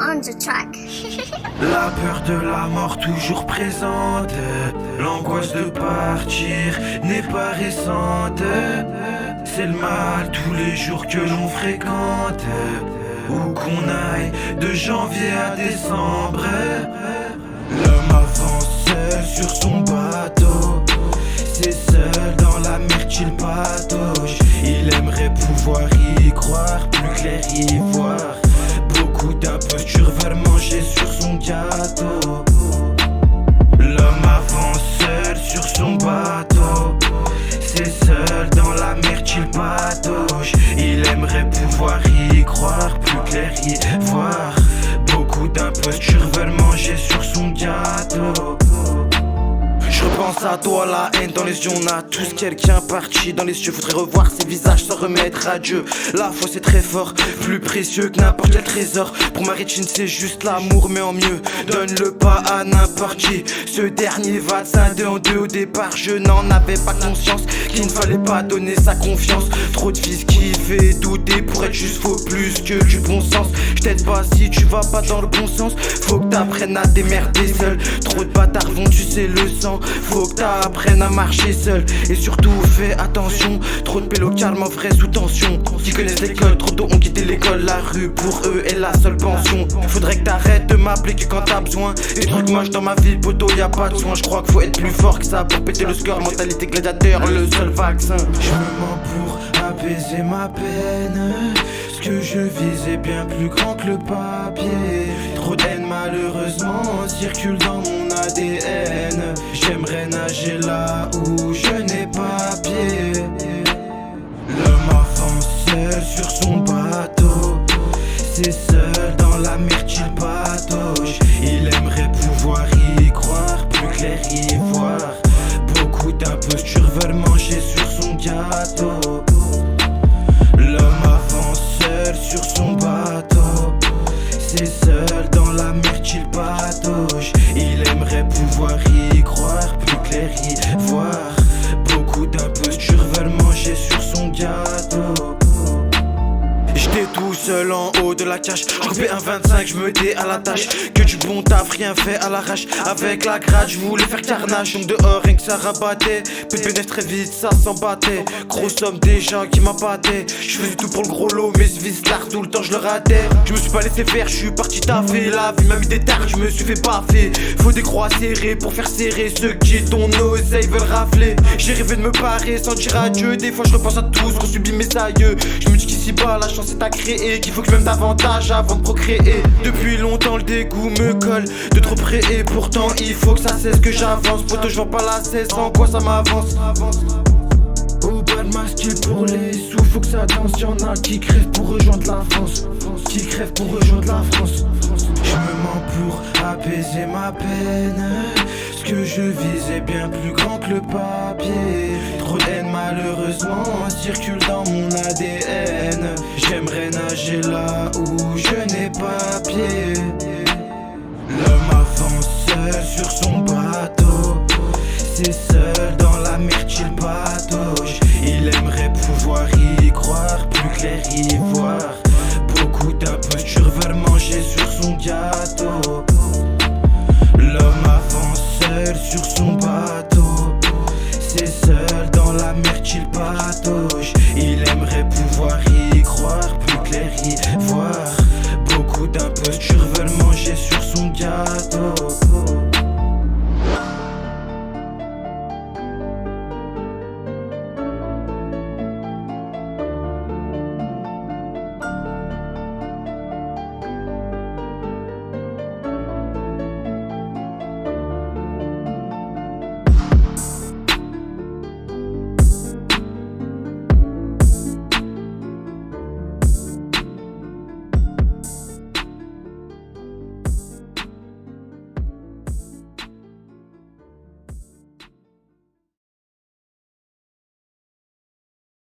on the track. La peur de la mort toujours présente, l'angoisse de partir n'est pas récente. C'est le mal tous les jours que l'on fréquente, où qu'on aille de janvier à décembre. L'homme avance seul sur son bateau, c'est seul dans la mer qu'il patauge. Il aimerait pouvoir y croire, plus clair y voir. Beaucoup d'impostures veulent manger sur son gâteau. L'homme avance seul sur son bateau, c'est seul dans la mer qu'il patauge. Il aimerait pouvoir y croire, plus clair y voir. Beaucoup d'impostures veulent manger sur son gâteau. Je repense à toi, la haine dans les yeux, on a tous quelqu'un parti dans les cieux. Faudrait revoir ses visages sans remettre à Dieu. La foi c'est très fort, plus précieux que n'importe quel trésor. Pour ma rétine c'est juste l'amour mais en mieux. Donne-le pas à n'importe qui. Ce dernier va scinder en deux. Au départ je n'en avais pas conscience qu'il ne fallait pas donner sa confiance. Trop de fils qui fait douter pour être juste faux plus que du bon sens. Je t'aide pas si tu vas pas dans le bon sens. Faut que t'apprennes à démerder seul. Trop de bâtards vont tuer le sang. Faut que t'apprennes à marcher seul. Et surtout fais attention, trop de pélos calmes en vrai sous tension. Qui connaissent l'école, trop d'eau ont quitté l'école. La rue pour eux est la seule pension. Faudrait que t'arrêtes de m'appeler que quand t'as besoin. Des trucs moches dans ma vie, poteau y'a pas de soin. Je crois qu'il faut être plus fort que ça pour péter le score. Mentalité gladiateur, le seul vaccin. Je me mens pour apaiser ma peine. Ce que je vis est bien plus grand que le papier. Trop de haine malheureusement circule dans mon ADN. J'aimerais nager là où je n'ai pas pied. L'homme avance seul sur son bateau, c'est seul dans la mer qu'il patauge. Il aimerait pouvoir y croire, plus clair y voir. Beaucoup d'impostures veulent manger sur son gâteau. L'homme avance seul sur son bateau, c'est seul dans la mer qu'il patauge. Il aimerait pouvoir y croire, plus clair y voir. Beaucoup d'impostures veulent manger sur son gâteau. J'étais tout seul en haut de la cage, coupé un 25, je me dé à la tâche. Que du bon taf, rien fait à l'arrache. Avec la grade, je voulais faire carnage. Donc dehors, rien que ça rabattait. PPNF très vite, ça s'embattait. Grosse homme déjà qui m'appâtait. Je faisais tout pour le gros lot, mais ce vice l'art tout le temps je le ratais. Je me suis pas laissé faire, je suis parti taffer. La vie m'a mis des tards, je me suis fait baffer. Faut des croix serrées pour faire serrer ceux qui ton oseille veulent rafler. J'ai rêvé de me parer sans dire adieu. Des fois je repense à tous qu'on subit mes aïeux. Je me dis qu'ici bas la chance est à créer, qu'il faut que je m'aime davantage avant de procréer. Depuis longtemps le dégoût me colle de trop près et pourtant il faut que ça cesse que j'avance. Poto je vends pas la cesse, en quoi ça m'avance. Au bas de ma skill pour les sous, faut que ça danse. Y'en a qui crèvent pour rejoindre la France, qui crèvent pour rejoindre la France. Je me mens pour apaiser ma peine. Ce que je vise est bien plus grand que le papier. Trop de haine malheureusement circule dans mon ADN. J'aimerais nager là où je n'ai pas pied. L'homme avance seul sur son bateau, c'est seul dans la mer qu'il patauge. Il aimerait pouvoir y croire, plus clair y voir. Beaucoup d'impostures veulent manger sur son gâteau. L'homme avance seul sur son bateau, c'est seul dans la mer qu'il patauge. Il aimerait pouvoir y croire, plus clair y voir. Beaucoup d'impostures veulent manger sur son gâteau.